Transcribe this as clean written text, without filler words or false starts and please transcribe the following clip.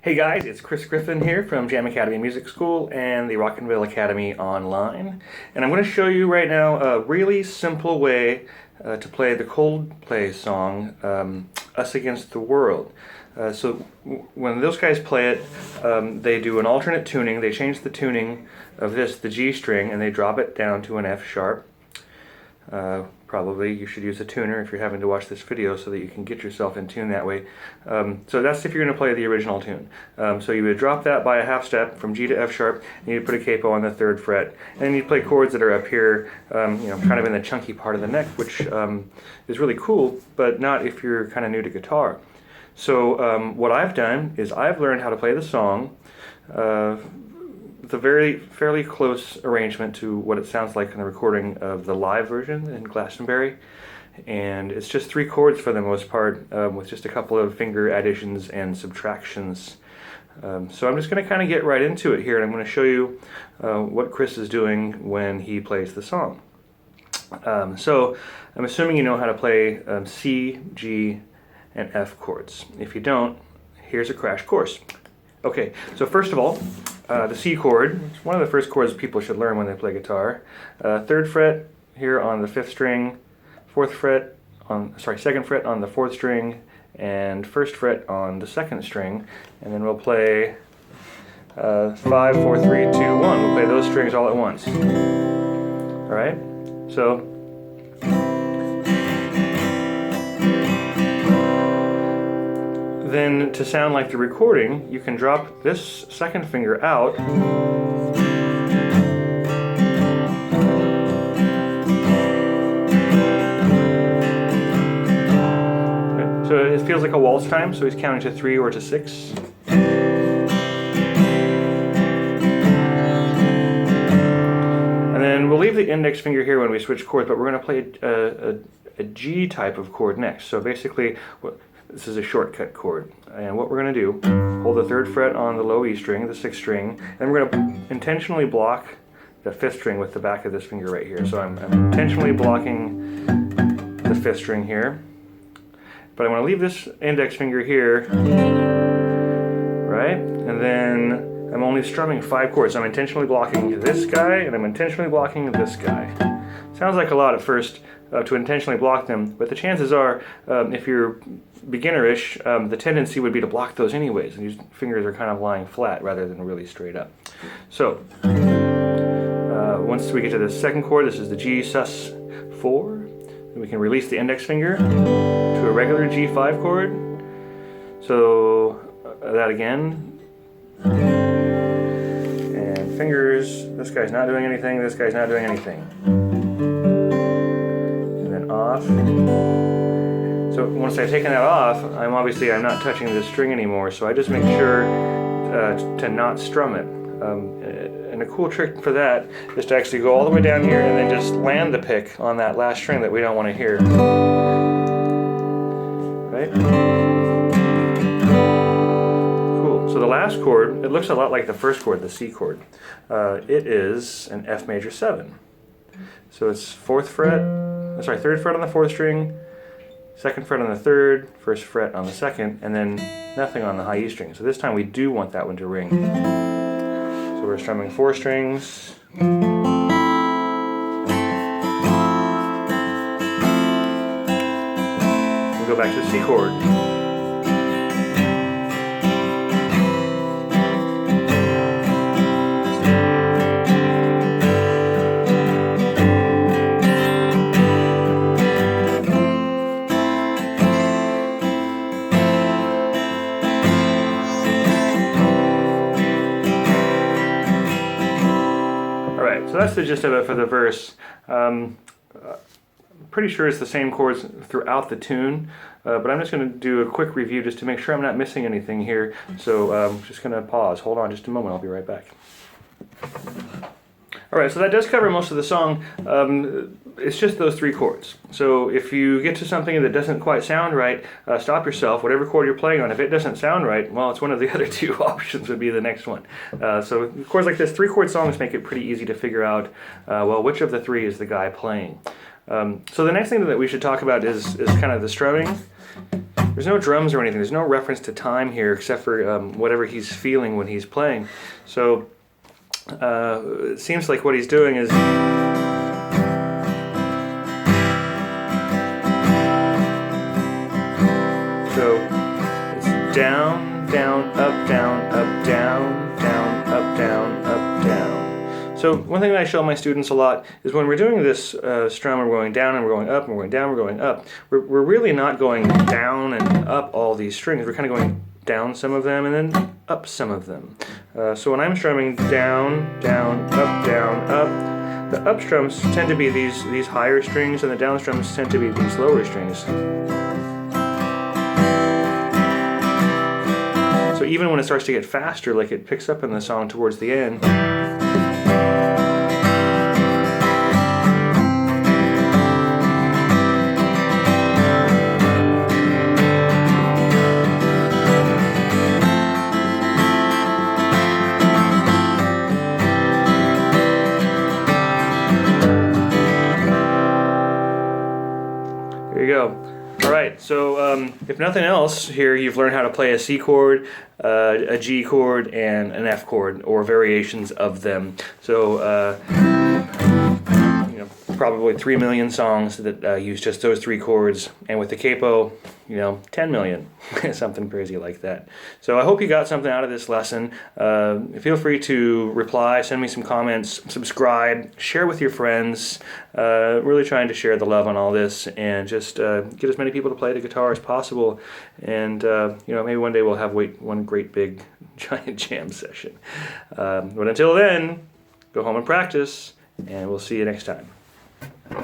Hey guys, it's Chris Griffin here from Jam Academy Music School and the Rockinville Academy online. And I'm going to show you right now a really simple way to play the Coldplay song, Us Against the World. So when those guys play it, they do an alternate tuning. They change the tuning of the G string, and they drop it down to an F sharp. Probably you should use a tuner if you're having to watch this video so that you can get yourself in tune that way. So that's if you're going to play the original tune. So you would drop that by a half step from G to F sharp, and you'd put a capo on the 3rd fret, and then you'd play chords that are up here, kind of in the chunky part of the neck, which is really cool, but not if you're kind of new to guitar. So what I've done is I've learned how to play the song with a fairly close arrangement to what it sounds like in the recording of the live version in Glastonbury, and it's just 3 chords for the most part, with just a couple of finger additions and subtractions. So I'm just going to kind of get right into it here, and I'm going to show you what Chris is doing when he plays the song. So I'm assuming you know how to play C, G, and F chords. If you don't, here's a crash course. Okay, so first of all, the C chord, it's one of the first chords people should learn when they play guitar. 3rd fret here on the 5th string, 2nd fret on the 4th string, and 1st fret on the 2nd string. And then we'll play 5, 4, 3, 2, 1. We'll play those strings all at once. Alright, so then to sound like the recording, you can drop this 2nd finger out so it feels like a waltz time, so he's counting to 3 or to 6. And then we'll leave the index finger here when we switch chords, but we're going to play a G type of chord next. So basically, this is a shortcut chord, and what we're going to do, hold the 3rd fret on the low E string, the 6th string, and we're going to intentionally block the 5th string with the back of this finger right here. So I'm intentionally blocking the 5th string here, but I want to leave this index finger here, right? And then I'm only strumming 5 chords. So I'm intentionally blocking this guy, and I'm intentionally blocking this guy. Sounds like a lot at first to intentionally block them, but the chances are, if you're beginnerish, the tendency would be to block those anyways, and your fingers are kind of lying flat rather than really straight up. So once we get to the 2nd chord, this is the Gsus4, and we can release the index finger to a regular G5 chord. So that again, and fingers, this guy's not doing anything, this guy's not doing anything. Off. So once I've taken that off, I'm not touching this string anymore, so I just make sure to not strum it. And a cool trick for that is to actually go all the way down here and then just land the pick on that last string that we don't want to hear. Right? Cool. So the last chord, it looks a lot like the first chord, the C chord. It is an F major 7. So it's 3rd fret on the 4th string, 2nd fret on the 3rd, 1st fret on the 2nd, and then nothing on the high E string. So this time we do want that one to ring. So we're strumming 4 strings. We go back to the C chord. So that's the gist of it for the verse. Pretty sure it's the same chords throughout the tune, but I'm just going to do a quick review just to make sure I'm not missing anything here. So I'm just going to pause. Hold on just a moment, I'll be right back. Alright, so that does cover most of the song. It's just those 3 chords. So if you get to something that doesn't quite sound right, stop yourself. Whatever chord you're playing on, if it doesn't sound right, well, it's one of the other 2 options would be the next one. So chords like this, 3-chord songs make it pretty easy to figure out, well, which of the 3 is the guy playing. So the next thing that we should talk about is kind of the strumming. There's no drums or anything. There's no reference to time here except for whatever he's feeling when he's playing. So it seems like what he's doing is it's down, down, up, down, up, down, down, up, down, up, down. So one thing that I show my students a lot is when we're doing this strum, we're going down and we're going up and we're going down, we're going up. We're really not going down and up all these strings. We're kind of going down some of them and then up some of them. So when I'm strumming down, down, up, the up strums tend to be these higher strings and the down strums tend to be these lower strings. So even when it starts to get faster, like it picks up in the song towards the end, there you go. All right, so if nothing else, here you've learned how to play a C chord, a G chord, and an F chord, or variations of them. So, probably 3 million songs that use just those 3 chords, and with the capo, 10 million, something crazy like that. So I hope you got something out of this lesson. Feel free to reply, send me some comments, subscribe, share with your friends. Really trying to share the love on all this and just get as many people to play the guitar as possible. And maybe one day we'll have one great big giant jam session. But until then, go home and practice, and we'll see you next time.